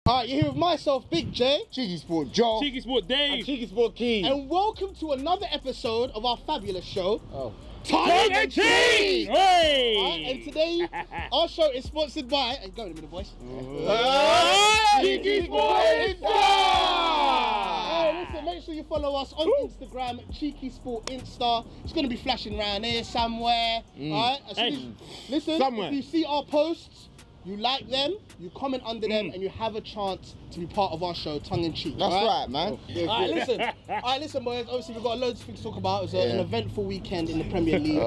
Alright, you're here with myself, Big J, CheekySport Joel, CheekySport Dave, and CheekySport Akeem. and welcome to another episode of our fabulous show, Tongue and Cheek! Hey! Alright, and today, our show is sponsored by, and go in a minute, boys. CheekySport Listen, make sure you follow us on Instagram, CheekySport Insta. It's going to be flashing around here somewhere. Alright? Listen, Somewhere. if you see our posts, you like them, you comment under them, and you have a chance to be part of our show, Tongue in Cheek. That's right, man. Alright, listen, boys. Obviously, we've got loads of things to talk about. It was an eventful weekend in the Premier League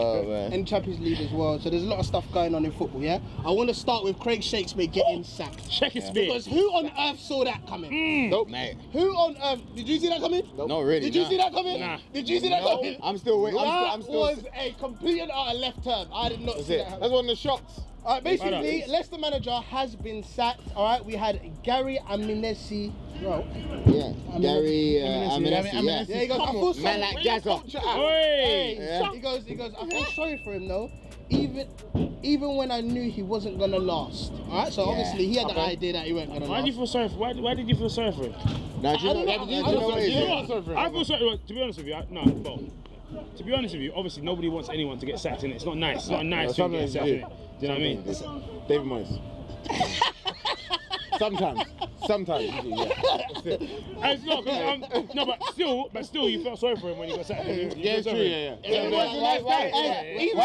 and Champions League as well. So there's a lot of stuff going on in football, yeah? I want to start with Craig Shakespeare getting sacked. Shakespeare. Because who on earth saw that coming? Nope, mate. Who on earth? Did you see that coming? Nope. Not really. Did you see that coming? Nah. Did you see that coming? I'm still waiting. That was a complete and utter left turn. I did not see that happen. That's one of the shocks. Alright, basically, Leicester manager has been sacked. Alright, we had Gary Aminesi. Yeah, Gary Aminesi. Yeah, he goes, I feel Man like Gazza. He goes, I feel sorry for him though. Even when I knew he wasn't gonna last. Alright, so obviously he had the idea that he wasn't gonna last. Why did you feel sorry for? Why did you feel sorry for him? Now, do you know what it is? I feel sorry. To be honest with you, to be honest with you, obviously nobody wants anyone to get sacked, innit? It's not nice. It's not a nice thing to get sacked, innit? Do you know what I mean? David Moyes. Sometimes, yeah. That's it. It's not, no, but still, you felt sorry for him when he got sacked. Yeah, it's true, yeah. He was a nice guy. You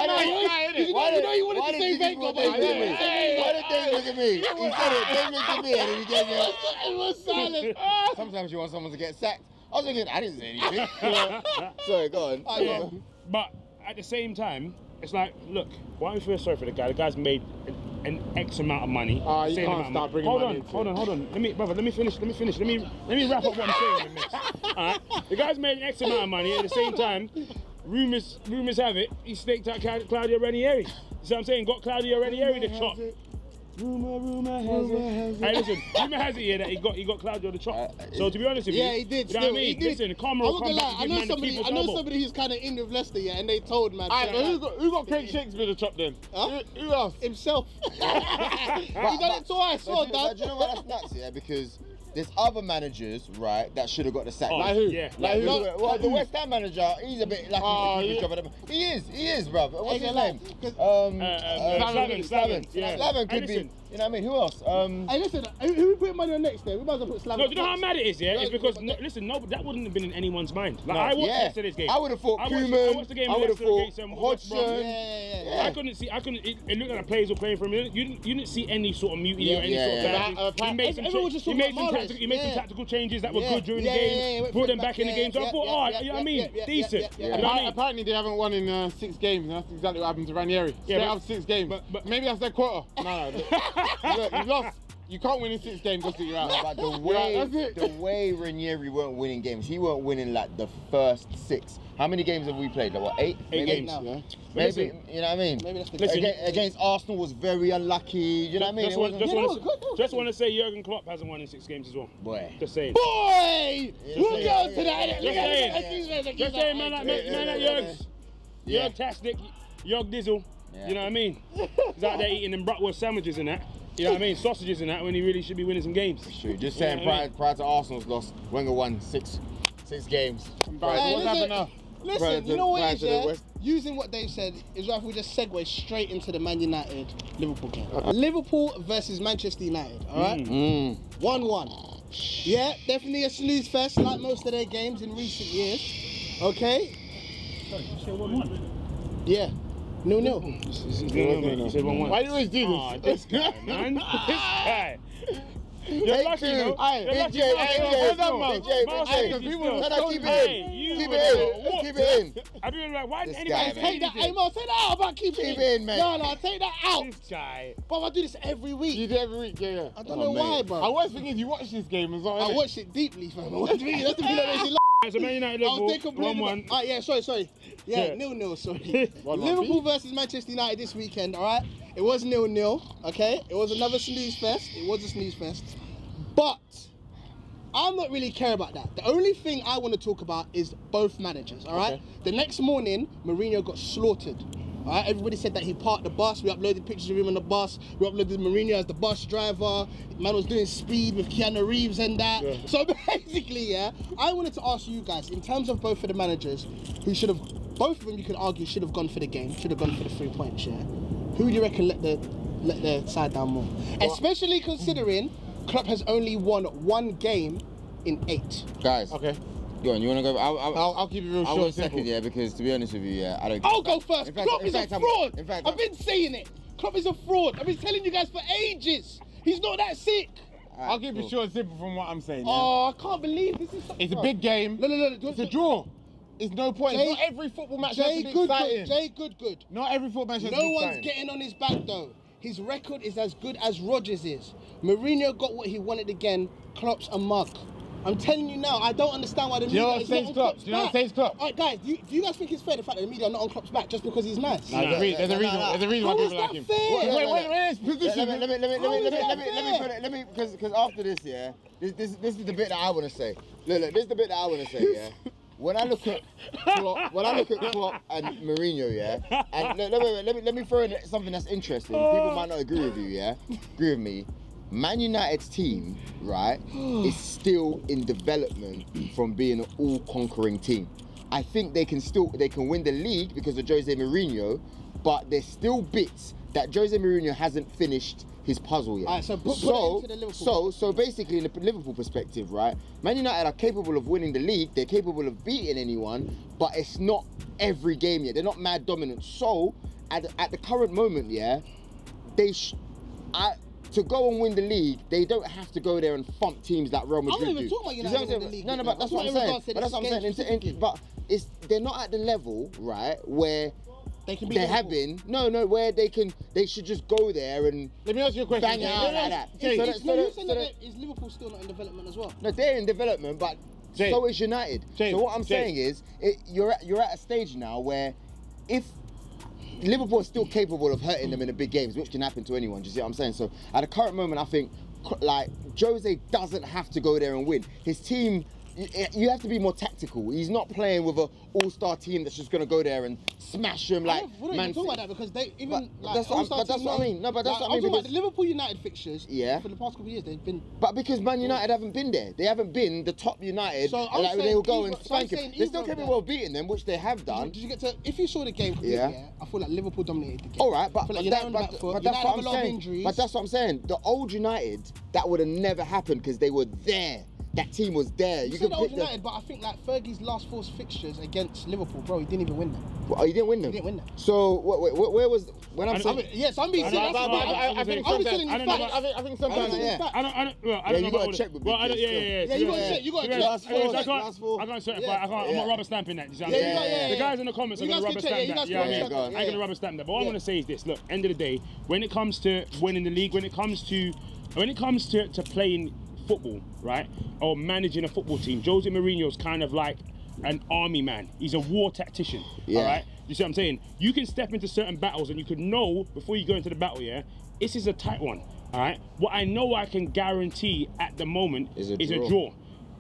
know you wanted to say Wenger, but Why did Dave look at me? He said it. Dave looked at me and then he gave me it was silent. Sometimes you want someone to get sacked. I was thinking, I didn't say anything. Sorry, go on. But at the same time, it's like, look, why don't you feel sorry for the guy? The guy's made an X amount of money. You can't start bringing money into it. Hold on. Let me finish. Let me wrap up what I'm saying in this. Alright? The guy's made an X amount of money. At the same time, rumors have it, he staked out Claudio Ranieri. You see what I'm saying? Got Claudio Ranieri the chop. Rumor has it. Hey, listen, rumor has it that he got Claudio the chop. So to be honest with you, he did. You know what I mean? Listen, karma will come back. I know somebody who's kind of in with Leicester, and they told man. Who got Craig Shakespeare the chop then? Huh? Who else? Himself. He done it twice. Do you know what? That's nuts, yeah? Because there's other managers, right, that should have got the sack. Like who? Yeah. Like who? Well, the West Ham manager, he's a bit lucky to keep each other. He is, bruv. What's his name? Slaven. Yeah. Slaven could be. You know what I mean? Who else? Hey, listen, who we putting money on next then? We might as well put Slaven. No, do you know how mad it is, yeah? It's because, listen, that wouldn't have been in anyone's mind. Like, I watched yesterday's game. I would have thought Koeman. I watched the game. I would have thought Hodgson. Yeah. I couldn't see. It looked like the players were playing for him. You didn't see any sort of mutiny or any sort of bad. He made some tactical changes that were good during the game. Brought them back in the game. So I thought, you know what I mean? Decent. Apparently they haven't won in 6 games. That's exactly what happened to Ranieri. They have 6 games. But maybe that's their quota. No. Look, you lost. You can't win in 6 games, just that you're out. But the way Ranieri weren't winning games, he weren't winning like the first 6. How many games have we played? Like, what, 8? 8 games. Yeah. Maybe, you know what I mean? Maybe that's against Arsenal was very unlucky. You know what I mean? Just want to say Jurgen Klopp hasn't won in 6 games as well. Boy. Just saying. Boy! We'll go to that. Just saying, man like Jurg's. Jurg-tastic, Jurg Dizzle. You know what I mean? He's out there eating them bratwurst sandwiches and that. You know what I mean? Sausages and that when he really should be winning some games. True. Just saying, prior to Arsenal's loss, Wenger won 6 games. Listen, you know what it is, yeah? Using what Dave said, is right if we just segue straight into the Man United Liverpool game. Liverpool versus Manchester United, alright? 1-1. Yeah, definitely a snooze fest like most of their games in recent years. Okay? Sorry, you said 1-1? Yeah. 0-0. You said 1-1. Why do you always do this? Oh, this guy, man. This guy. You're lucky, Keep it in. I mean, like, why did guy, anybody Take that, hey, Mo, take that out about keeping Keep it in, mate. No, take that out. This guy. But I do this every week. You do every week, yeah. I don't know why, bro. The worst thing is you watch this game as well. I watched it deeply, fam. That's the thing that makes it So Man United Liverpool, 1-1. Alright, yeah, sorry. Yeah, 0-0, sorry. Liverpool versus Manchester United this weekend, alright? It was 0-0, okay? It was another snooze fest. It was a snooze fest. But I'm not really care about that. The only thing I want to talk about is both managers, alright? Okay. The next morning, Mourinho got slaughtered. Alright, everybody said that he parked the bus. We uploaded pictures of him on the bus. We uploaded Mourinho as the bus driver. Man was doing speed with Keanu Reeves and that. Yeah. So basically, yeah, I wanted to ask you guys, in terms of both of the managers, who should have, both of them you could argue should have gone for the game, should have gone for the 3 points, yeah? Who do you reckon let the side down more? What? Especially considering Klopp has only won 1 game in 8. Guys. Okay. Go on, you want to go? I'll keep it real short. I'll go second, yeah, because to be honest with you, yeah, I don't. I'll go first. Klopp is a fraud. In fact, I've been saying it. Klopp is a fraud. I've been telling you guys for ages. He's not that sick. Right, I'll keep it short and simple from what I'm saying. Yeah? Oh, I can't believe this is. It's a big game. No. It's a draw. It's no point. Not every football match has to be exciting. Jay, good. Not every football match has to be exciting. No one's getting on his back though. His record is as good as Rodgers is. Mourinho got what he wanted again. Klopp's a mug. I'm telling you now, I don't understand why the media is not on Klopp's back. Do you know what saves Klopp? Alright guys, do you guys think it's fair the fact that the media are not on Klopp's back just because he's nice? No, there's a reason. There's a reason why people like him. Let me, because after this, yeah, this is the bit that I want to say. Look, this is the bit that I want to say, yeah. When I look at Klopp and Mourinho, yeah, and let me throw in something that's interesting. People might not agree with you, yeah, agree with me. Man United's team, right, is still in development from being an all-conquering team. I think they can win the league because of Jose Mourinho, but there's still bits that Jose Mourinho hasn't finished his puzzle yet. All right, so put it into the Liverpool. So basically, in the Liverpool perspective, right, Man United are capable of winning the league. They're capable of beating anyone, but it's not every game yet. They're not mad dominant. So at the current moment, yeah, to go and win the league, they don't have to go there and thump teams like Real Madrid do. I'm not even talking about United winning the league. No, but that's what I'm saying. But that's what I'm saying. But they're not at the level, right, where they have been. No, where they should just go there and let me ask you a question. Bang out like that. Is Liverpool still not in development as well? No, they're in development, but so is United. So what I'm saying is, you're at a stage now where if Liverpool is still capable of hurting them in the big games, which can happen to anyone. Do you see what I'm saying? So at the current moment, I think like Jose doesn't have to go there and win. His team, you have to be more tactical. He's not playing with an all-star team that's just going to go there and smash them like Man City. About that because they even that's what I mean. No, but that's what I mean. I'm talking about the Liverpool United fixtures. Yeah. For the past couple of years, they've been. But because Man United haven't been there, they haven't been the top United. So like, they will go and spank them. They're still capable of beating them, which they have done. Did you get to? If you saw the game, yeah, I feel like Liverpool dominated the game. All right, but that's what I'm saying. But that's what I'm saying. The old United, that would have never happened because they were there. That team was there. You can pick United, but I think like Fergie's last 4 fixtures against Liverpool, bro, he didn't even win them. Well, he didn't win them? He didn't win them. So, where was, when I'm saying... Yes, I'm being serious. I think sometimes... I don't know. You got to check with me. Yeah, you got to check. You got to check. I can't certify. I'm not rubber stamping that. The guys in the comments are going to rubber stamp that. Yeah, I ain't going to rubber stamp that. But what I want to say is this. Look, end of the day, when it comes to winning the league, when it comes to playing football, right, or managing a football team, Jose Mourinho's kind of like an army man. He's a war tactician, all right? You see what I'm saying? You can step into certain battles and you could know before you go into the battle, yeah, this is a tight one, all right? What I know I can guarantee at the moment is a draw.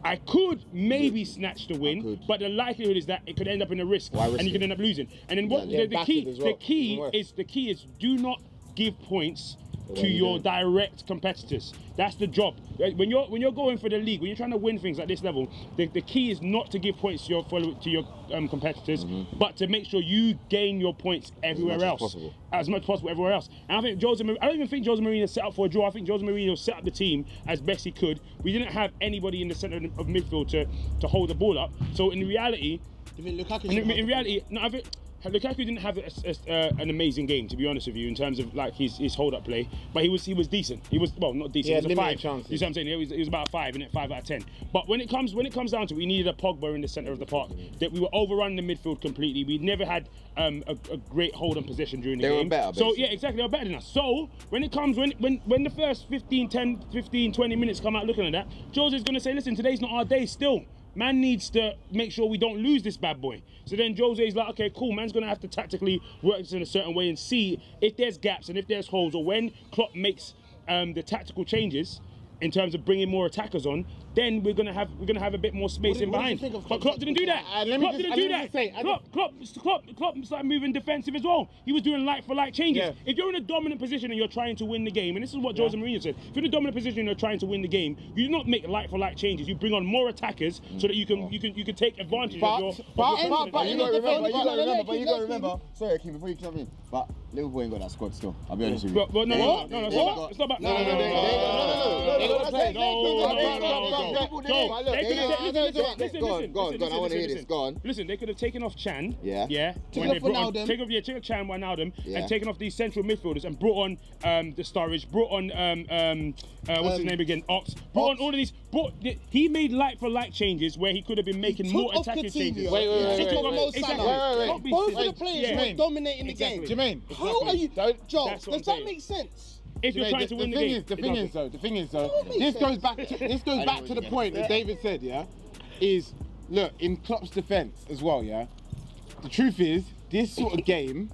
I could maybe snatch the win, but the likelihood is that it could end up in a risk and you could end up losing. And then what the key is do not give points to your direct competitors. That's the job. When you're going for the league, when you're trying to win things at this level, the key is not to give points to your competitors, but to make sure you gain your points everywhere else, as much as possible everywhere else. And I think I don't even think Jose Mourinho set up for a draw. I think Jose Mourinho set up the team as best he could. We didn't have anybody in the centre of midfield to hold the ball up. So in reality, Lukaku didn't have an amazing game, to be honest with you, in terms of like his hold-up play, but he was decent. He was, well, not decent. He was a 5. Chances. You see what I'm saying? He was about a 5, innit? 5 out of 10. But when it comes down to it, we needed a Pogba in the centre of the park. That we were overrunning the midfield completely. We never had a great hold on possession during the game. They were better. So yeah, exactly, they were better than us. So when the first 15, 20 minutes come out looking at that, Jose's gonna say, listen, today's not our day still. Man needs to make sure we don't lose this bad boy. So then Jose's like, okay, cool, man's going to have to tactically work this in a certain way and see if there's gaps and if there's holes, or when Klopp makes the tactical changes, in terms of bringing more attackers on, then we're gonna have a bit more space in behind. But Klopp didn't do that. Klopp didn't do that. Klopp started moving defensive as well. He was doing like-for-like changes. Yeah. If you're in a dominant position and you're trying to win the game, and this is what Jose Mourinho said, if you're in a dominant position and you're trying to win the game, you do not make like-for-like changes. You bring on more attackers so that you can take advantage of your. But you got to remember. Sorry, Akeem, before you come in, but Liverpool ain't got that squad still. I'll be honest with you. But no, it's not about. Listen, they could have taken off Chan. Taken off Chan, Wijnaldum, and taken off these central midfielders and brought on the Sturridge, brought on what's his name again? Ox. Brought on all of these. He made like-for-like changes where he could have been making more attacking changes. Wait. Both of the players were dominating the game. Jermaine, how are you, Joel? Does that make sense? If you're trying to win the game. The thing is though, this goes back to the point that David said, is look, in Klopp's defence as well, the truth is, this sort of game,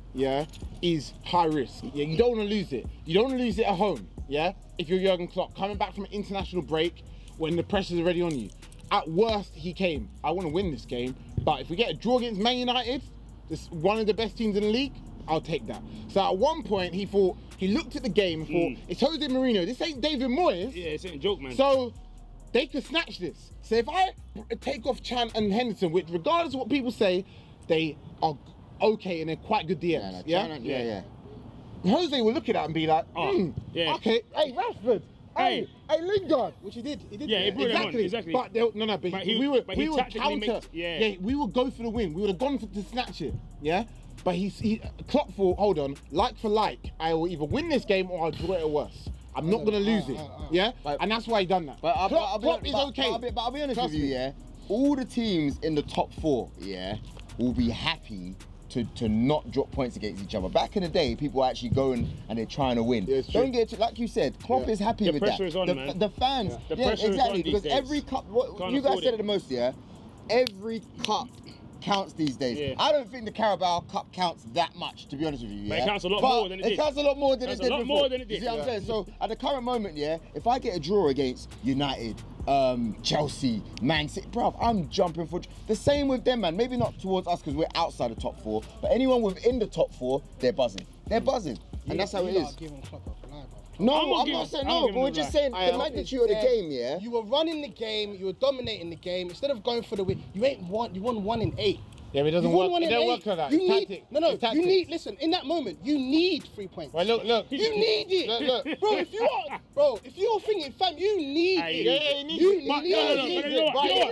is high risk. You don't want to lose it. You don't want to lose it at home, if you're Jurgen Klopp, coming back from an international break when the pressure's already on you. At worst, he came, I want to win this game, but if we get a draw against Man United, this one of the best teams in the league, I'll take that. So at one point, he looked at the game and thought, it's Jose Mourinho, this ain't David Moyes. Yeah, it's ain't a joke, man. So they could snatch this. So if I take off Chan and Henderson, which regardless of what people say, they are okay and they're quite good DMs. Jose will look at that and be like, okay, hey, Rashford. Hey, Lingard, which he did. Yeah, he brought him on, exactly. But we would counter. We would go for the win. We would have gone to snatch it. But Klopp thought, hold on, like for like, I will either win this game or I'll draw it worse. I'm not gonna lose it. And that's why he done that. But Klopp is okay. But I'll be honest with you, all the teams in the top 4, will be happy to not drop points against each other. Back in the day, people are actually going and they're trying to win. Don't get like you said, Klopp is happy with that. The pressure is on, man. The fans, the pressure is on because these every cup, what you guys said it the most, every cup counts these days. I don't think the Carabao Cup counts that much, to be honest with you. But it counts a lot more than it did. It counts a lot more than it did before. More than it did. You see what I'm saying? So at the current moment, if I get a draw against United, Chelsea, Man City, bruv, I'm jumping for the same with them, man. Maybe not towards us because we're outside the top 4, but anyone within the top 4, they're buzzing. They're buzzing, and that's how it is. No, I'm not saying no, but we're just saying the magnitude of the game, You were running the game, you were dominating the game. Instead of going for the win, you won 1 in 8. Yeah, but it doesn't work. It don't work like that. You need, listen, in that moment, you need 3 points. Well, look. You need it. Look. Bro, if you're thinking, fam, you need it. Yeah, you need it. Hold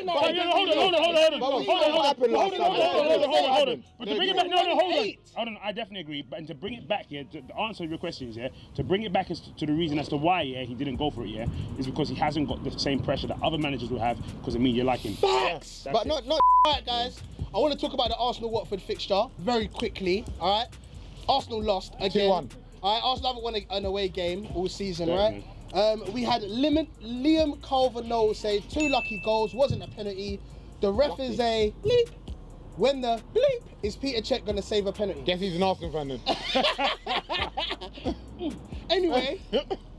on. But to bring it back, hold on. I definitely agree. But to bring it back, to answer your questions, to bring it back to the reason as to why, he didn't go for it, is because he hasn't got the same pressure that other managers will have because the media like him. Facts. But not right, guys. I want to talk about the Arsenal-Watford fixture very quickly, all right? Arsenal lost again. 2-1. All right, Arsenal haven't won an away game all season, right? We had Liam Calvert-Lewin saved 2 lucky goals, wasn't a penalty. The ref is a bleep. When the bleep is Peter Cech going to save a penalty? Guess he's an Arsenal fan then. Anyway,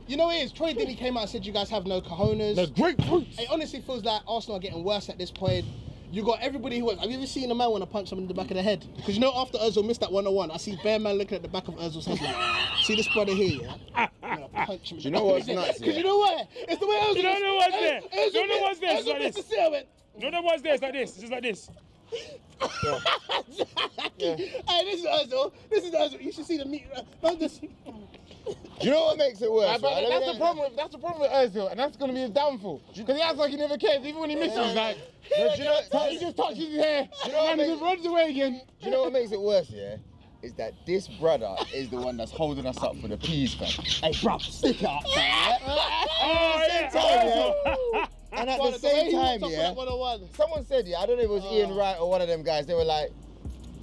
you know what it is? Troy Deeney came out and said you guys have no cojones. No grapefruits. It honestly feels like Arsenal are getting worse at this point. You got everybody who... Have you ever seen a man want to punch someone in the back of the head? Because you know after Ozil missed that 101, I see Bear Man looking at the back of Ozil's head like, see this brother here, I'm gonna punch him. Do you know what's nuts? Because you know what? It's the way Ozil... You don't know what's there. You don't know what's there. It's like this. You don't know what's there. It's like this. It's just like this. Hey, this is Ozil. You should see the meat. Do you know what makes it worse? But that's the problem with Ozil, and that's going to be his downfall. Because he acts like he never cares. Even when he misses, he's like, he just touches his hair, and just runs away again. Do you know what makes it worse, is that this brother is the one that's holding us up for the peas, fam. Hey, bruv, stick it up, fam. And at the same time, someone said, I don't know if it was Ian Wright or one of them guys, they were like,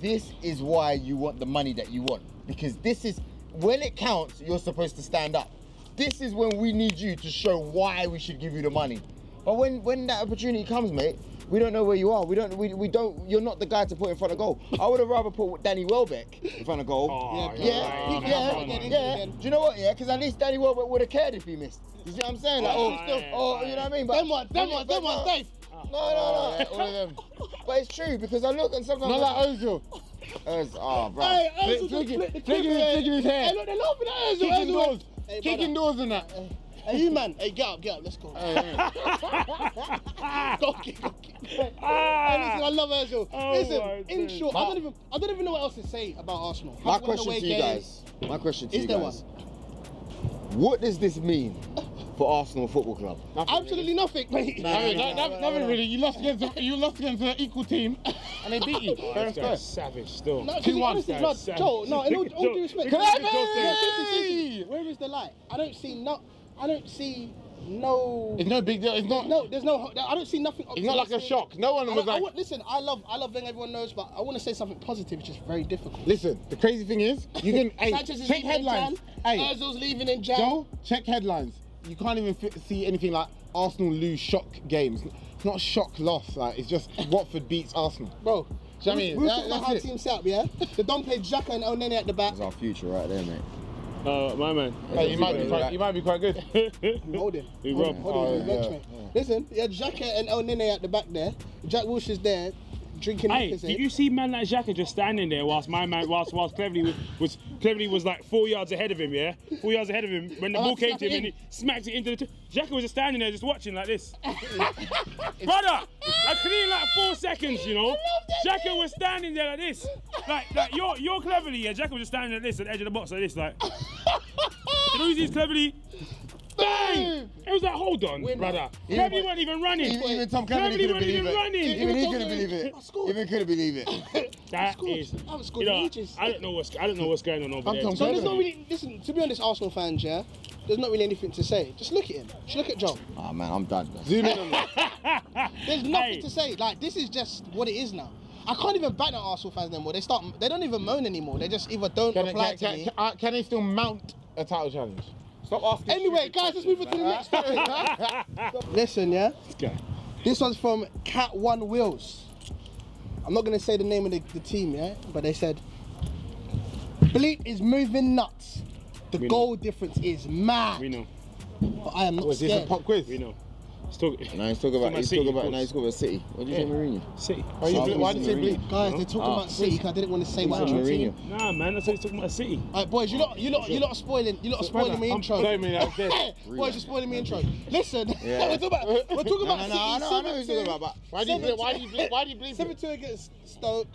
this is why you want the money that you want. Because this is, when it counts, you're supposed to stand up. This is when we need you to show why we should give you the money. But when that opportunity comes, mate, we don't know where you are. We don't. You're not the guy to put in front of goal. I would have rather put Danny Welbeck in front of goal. Oh, yeah. Do you know what? Yeah, because at least Danny Welbeck would have cared if he missed. You see what I'm saying? Like, you know what I mean? But Them one, Dave. No, all of them. But it's true because I look and sometimes. Not like Ozil. Oh, bro. Hey, Flicking his hair. Hey, look, they're laughing at Ozil. Kicking doors and that. Hey, you man. Hey, get up, let's go. Go kick. Hey, listen, I love Ozil. Listen, in short, I don't even know what else to say about Arsenal. My question to you guys. What does this mean for Arsenal Football Club? Absolutely nothing, mate. Nothing really. You lost against an equal team, and they beat you. That's savage still. No, 2-1. Joel, no, in all due respect. Cleverley! Where is the light? I don't see no. It's no big deal. It's not. No, there's no. I don't see nothing. It's not like a shock. No one was like. Listen, I love letting everyone knows, but I want to say something positive. It's just very difficult. Listen, the crazy thing is, you can check headlines. Ozil's leaving in Jan. Joel, check headlines. You can't even see anything like Arsenal lose shock games. It's not shock loss. Like it's just Watford beats Arsenal. Bro, do you know what I mean? That's our team set up, yeah. They don't play Xhaka and El Nene at the back. That's our future right there, mate. My man. Hey, you might be quite good. Hold him. Hold him. Listen, you had Xhaka and El Nene at the back there. Jack Wilshere is there, drinking. Hey, did you see man like Xhaka just standing there whilst Cleverley was like 4 yards ahead of him, yeah? 4 yards ahead of him when the ball came to him and he smacked it into the... Xhaka was just standing there just watching like this. Brother, I clean like 4 seconds, you know? Xhaka was standing there like this. Like you're Cleverley, yeah? Xhaka was just standing like this at the edge of the box like this, like... You know who's Cleverley? Bang! It was like, hold on, brother. Cleverley wasn't even running. Even Tom Cleverley couldn't believe it. Even he couldn't believe it. Even couldn't believe it. That is, you know, I don't know what's going on over there. So there's not really, listen, to be honest, Arsenal fans, yeah, there's not really anything to say. Just look at him. Just look at Joel. Oh man, I'm done. Zoom in on that. There's nothing to say. Like, this is just what it is now. I can't even back at Arsenal fans anymore. They don't even moan anymore. They just either don't reply to me. Can they still mount a title challenge? Stop asking. Anyway, guys, let's move on to the next topic. Listen, yeah? This one's from Cat One Wheels. I'm not going to say the name of the team, yeah? But they said, Bleep is moving nuts. The goal difference is mad. We know. But I am not scared. Was this a pop quiz? We know. He's talking about City. What did you say, Mourinho? City. Why did you say Bleep? Guys, they're talking about City because I didn't want to say my actual team. Nah, man, I said he's talking about City. Alright, boys, you lot are spoiling my intro. Boys, you're spoiling my intro. Listen, we're talking about City. I know what you're talking about. Why do you bleep? 7-2 against Stoke.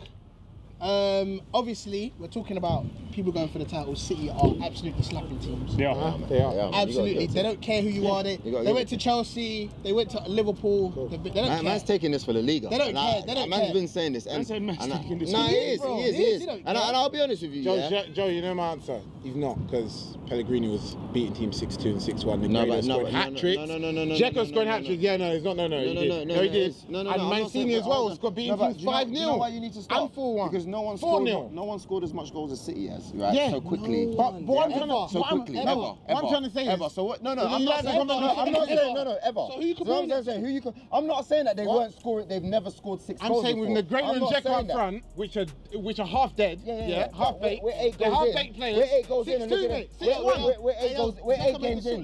Obviously, we're talking about people going for the title. City are absolutely slapping teams. They are. Absolutely. They don't care who you are. They went to Chelsea. They went to Liverpool. They don't care. Man's taking this for the Liga. They don't care. They don't care. Man's been saying this. Man's taking this. No, he is. And I'll be honest with you. Joe, you know my answer. He's not, because Pellegrini was beating teams 6-2 and 6-1. No, hat-tricks. No. Dzeko scored hat-tricks. Yeah, no, he's not. No, he did. And Mancini as well. Scored beating teams 5-0. You know why you need to stop? And 4-1. Because no one scored as much goals as City has, right? Yeah. So quickly. But what I'm trying to say is... So what? No, I'm not saying... ever. So who you comparing saying? I'm not saying that they weren't scoring, they've never scored 6 goals. I'm saying with Negredo and Dzeko up front, which are half dead, half-baked. We're 8 They're half-baked players. We're 8 goals in. We're 8 games in.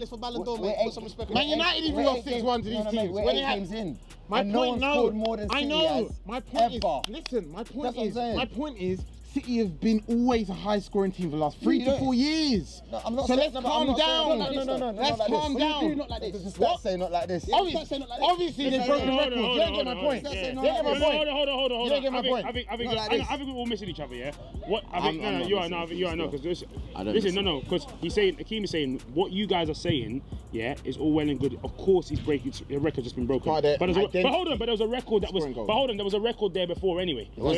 Man United even lost 6-1 to these teams. We're 8 games in. My point, no. I know. My point is, listen, my point is, City have been always a high-scoring team for the last 3 to 4 years. No, I'm not so saying, let's calm down. No, let's calm down. Not like this. The stats say not like this. Obviously, they broke the record. You don't get my point. You don't get my point. Hold on. You don't get my point. I think we're all missing each other, yeah? What? I think, no, you are not, because listen, no, because Akeem is saying, what you guys are saying, yeah, is all well and good. Of course, he's breaking, the record's just been broken. But hold on, there was a record that was, there was a record there before anyway. So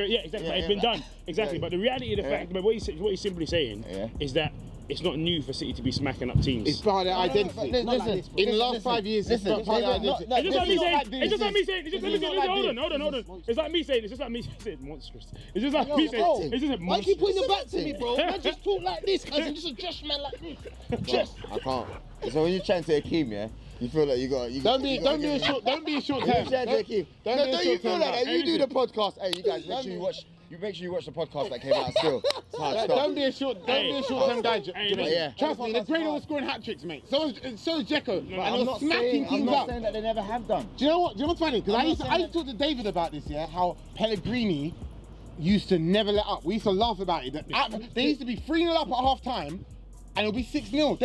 yeah, exactly, it's been done. Exactly, but the reality of the fact, but what he's simply saying is that it's not new for City to be smacking up teams. It's part of their identity. Listen, in the last 5 years, it's part of their identity. It's just like me saying, hold on. It's like me saying, monstrous. It's just like me saying, it's just monstrous. Why you keep putting your back to me, bro? Man, just talk like this, cousin. Just a just man like this. I can't. So when you're chatting to Akeem, yeah, You feel like you got. Don't be a short term. Don't you feel like that? You do the podcast. Hey, you guys, make sure you watch. Make sure you watch the podcast that came out still. Don't be a short term guy. Trust me, the Grado was scoring hat tricks, mate. So is Jekko. And I'm not saying that they never have done. Do you know what? Do you know what's funny? Because I used to talk to David about this, yeah. How Pellegrini used to never let up. We used to laugh about it. They used to be 3-0 up at half time. And it'll be 6-0.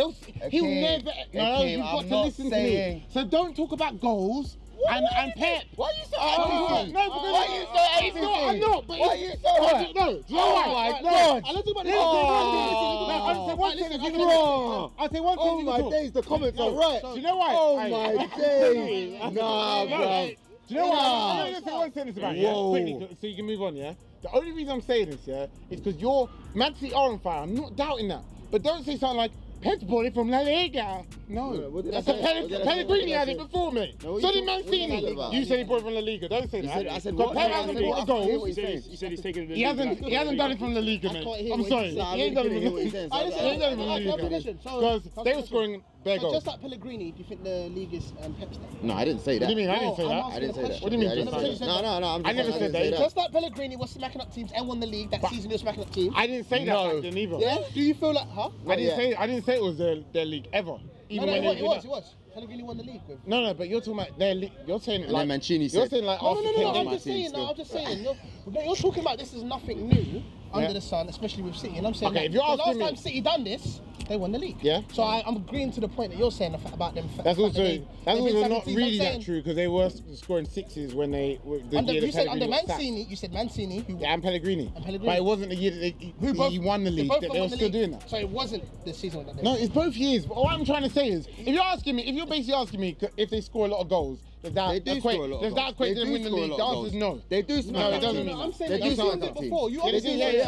He'll never. No, you've got to listen to me. So don't talk about goals and Pep. Why are you so angry? No, because why are you so angry? I'm not. But why are you so hurt? No, do you know why? Oh my God! I'll say one thing. I'll say one thing. Oh my days, the comments are right. Do you know why? Oh my days. Nah, bro. Do you know why? I'm going to say one sentence about it, quickly, so you can move on, yeah? The only reason I'm saying this, yeah, is because you're Man City are on fire. I'm not doubting that. But don't say something like, Pep's bought it from La Liga. No. Pellegrini had it before me. So did Mancini. You said he bought it from La Liga. Don't say that. I said Pep hasn't bought the goals. He said he's taking He hasn't done it from La Liga, mate. I'm sorry. He ain't done it from La Liga. Because they were scoring bare goals. Just like Pellegrini, do you think the league is Pep's day? No, I didn't say that. What do you mean? I didn't say that. I didn't say that. What do you mean? No. I never said that. Just like Pellegrini was smacking up teams and won the league that season, he was smacking up teams. I didn't say that back then either. Yeah? Do you feel like, huh? I didn't say it was their league ever. Even when it was. Pellegrini won the league with. No, but you're talking about their league. You're saying it like Mancini said. You're saying like No, I'm just saying. You're talking about this is nothing new under the sun, especially with City. And I'm saying, okay, if you're asking the last time City done this, they won the league. Yeah. So I'm agreeing to the point that you're saying about them. That's also not really that true because they were scoring sixes when they. You said under Mancini. You said Mancini. And Pellegrini. But it wasn't the year that he won the league. They were still doing that. So it wasn't the season that they. No, it's both years. But what I'm trying to say is, if you're basically asking me if they score a lot of goals, does that equate to them winning the league? The answer is no. They do smack up. No, it doesn't mean I'm that. saying They do smack up before. teams.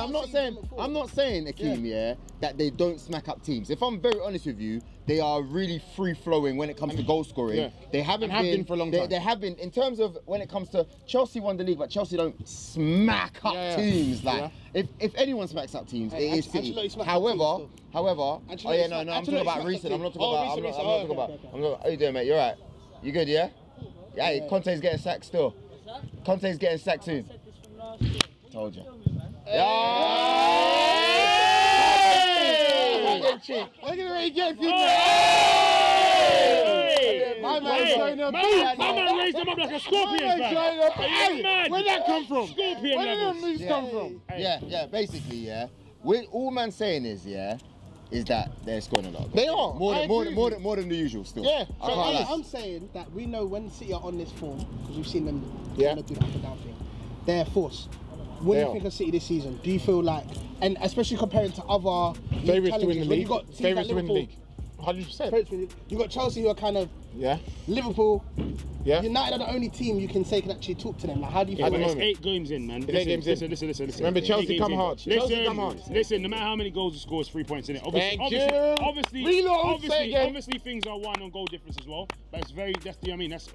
I'm not saying Akeem, that they don't smack up teams. If I'm very honest with you, they are really free flowing when it comes to goal scoring. Yeah. They have been for a long time. They have been in terms of when it comes to Chelsea won the league, but Chelsea don't smack up teams. Like if anyone smacks up teams, it is City. However, I'm talking about recent. I'm not talking about. How you doing, mate? You alright? You good? Yeah. Yeah. Conte's getting sacked still. Conte's getting sacked soon. Told you. Look at the way he gets in there. My man raised him up like a scorpion. Where'd that come from? Scorpion Where did them moves come from? Yeah. Basically, all man's saying is that they're scoring a lot. They are. More than the usual still. Yeah. I'm saying that we know when City are on this form, because we've seen them do the up and down thing, they're a force. What do you think of City this season? Do you feel like, and especially comparing to other favourites to win the league? Favourites to win the league. 100%. You got Chelsea who are kind of Liverpool. Yeah. United are the only team you can say can actually talk to them. Like, how do you feel? It's 8 games in, man. Listen. Remember, Chelsea come hard. Listen, no matter how many goals you score, it's 3 points in it. Obviously, things are won on goal difference as well. But it's that's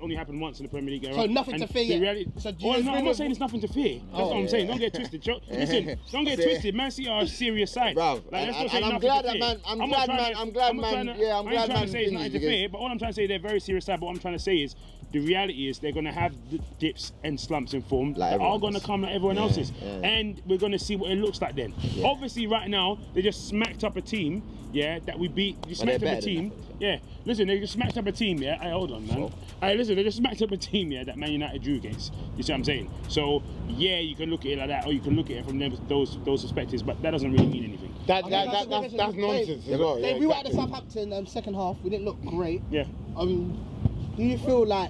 only happened once in the Premier League era. So nothing to fear. I'm not saying it's nothing to fear. That's what I'm saying. Don't get twisted. Listen, don't get twisted. Man City are a serious side. Bro, I'm glad man. I'm glad man. I'm glad man. I'm trying to say it's nothing to fear, but all I'm trying to say, they're very serious side. But what I'm trying to say is, the reality is they're going to have dips and slumps in form that are going to come like everyone else's. And we're going to see what it looks like then. Obviously, right now, they just smacked up a team, that we beat. They smacked up a team. Listen, they just smacked up a team, Hey, hold on, man. Listen, they just smacked up a team, that Man United drew against. You see what I'm saying? So, you can look at it like that, or you can look at it from those perspectives, but that doesn't really mean anything. That's nonsense as well. We were at the Southampton second half. We didn't look great. Yeah. Do you feel like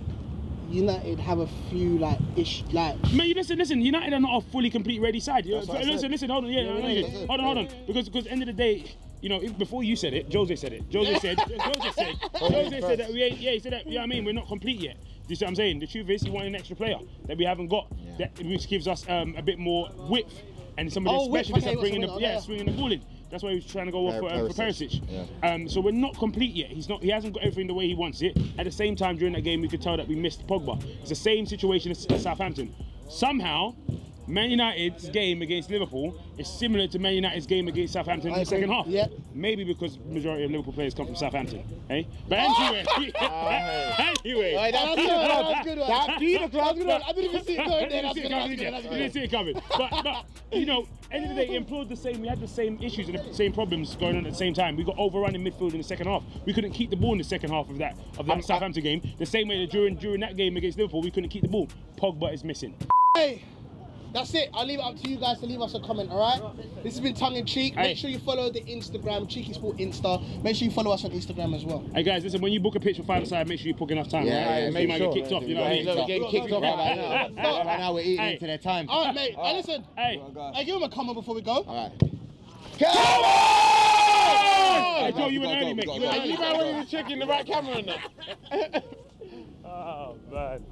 United have a few Man, listen. United are not a fully complete ready side. Listen. Hold on. Hold on. Because at the end of the day, before you said it, Jose said it. Jose said that we ain't. He said that. You know what I mean? We're not complete yet. Do you see what I'm saying? The truth is, he wanted an extra player that we haven't got, which gives us a bit more width and some of the specialists are bringing swinging the ball in. That's why he was trying to go for Perisic. So we're not complete yet. He hasn't got everything the way he wants it. At the same time, during that game, we could tell that we missed Pogba. It's the same situation as Southampton. Somehow, Man United's game against Liverpool is similar to Man United's game against Southampton in the second half. Yep. Maybe because the majority of Liverpool players come from Southampton. Eh? But anyway, anyway. That's good one. That beat the club. I didn't even see it going there. That's You good. didn't see it coming. But you know, end of the day, it implored the same. We had the same issues and the same problems going on at the same time. We got overrun in midfield in the second half. We couldn't keep the ball in the second half of that Southampton game. The same way that during that game against Liverpool, we couldn't keep the ball. Pogba is missing. Hey, that's it. I'll leave it up to you guys to leave us a comment, all right? This has been Tongue in Cheek. Make sure you follow the Instagram, CheekySport Insta. Make sure you follow us on Instagram as well. Hey guys, listen, when you book a pitch for 5-a-side, make sure you book enough time. Yeah, so you might get kicked off, you know what I mean? We're getting kicked off right now. Right now we're eating into their time. All right, mate. Hey, listen. Hey, Give him a comment before we go. All right. hey Joe, you went early, mate. You might want to check in the right camera and that. Oh, man.